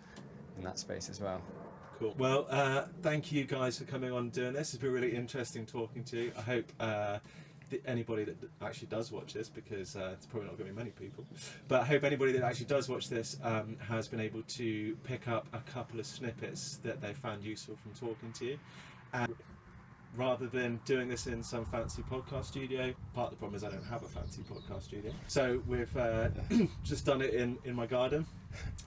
in that space as well. Cool. Well, thank you guys for coming on and doing this. It's been really interesting talking to you. I hope anybody that actually does watch this, because it's probably not going to be many people, but I hope anybody that actually does watch this has been able to pick up a couple of snippets that they found useful from talking to you. And rather than doing this in some fancy podcast studio, part of the problem is I don't have a fancy podcast studio. So we've just done it in my garden.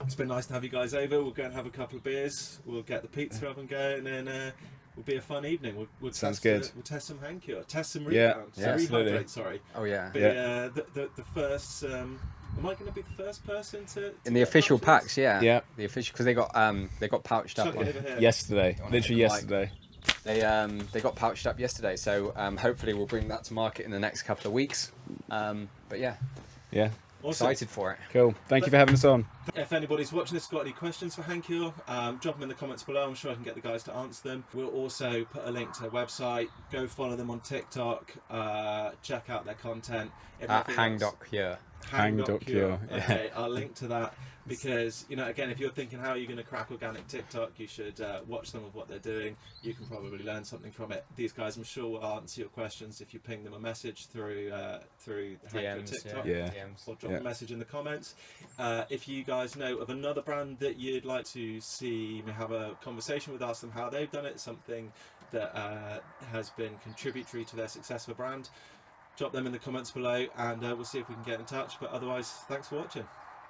It's been nice to have you guys over. We'll go and have a couple of beers. We'll get the pizza oven going, and then will be a fun evening. We'll Sounds test, good. We'll test some Hangcure, test some Yeah, rebound, yeah, absolutely. rehydrate. Sorry. Oh yeah. But the first. Am I going to be the first person to In the get official pouches? packs, yeah. Yeah. The official, because they got pouched up. Chuck it over here. Yesterday, Don't wanna literally hit the mic. yesterday. They got pouched up yesterday, so hopefully we'll bring that to market in the next couple of weeks. But yeah, Yeah. Awesome. excited for it. Cool. Thank you for having us on. If anybody's watching this got any questions for Hangcure, drop them in the comments below. I'm sure I can get the guys to answer them. We'll also put a link to their website. Go follow them on TikTok. Check out their content. If At nothing else- Hang.Cure. Hang.Cure. Yeah. Okay, I'll link to that, because again, if you're thinking how are you going to crack organic TikTok, you should watch some of what they're doing. You can probably learn something from it. These guys, I'm sure, will answer your questions if you ping them a message through Hangcure DMs, TikTok. Yeah. DMs. Or drop a message in the comments. If you guys know of another brand that you'd like to see me have a conversation with, ask them how they've done it, something that has been contributory to their success of a brand, drop them in the comments below, and we'll see if we can get in touch. But otherwise, thanks for watching.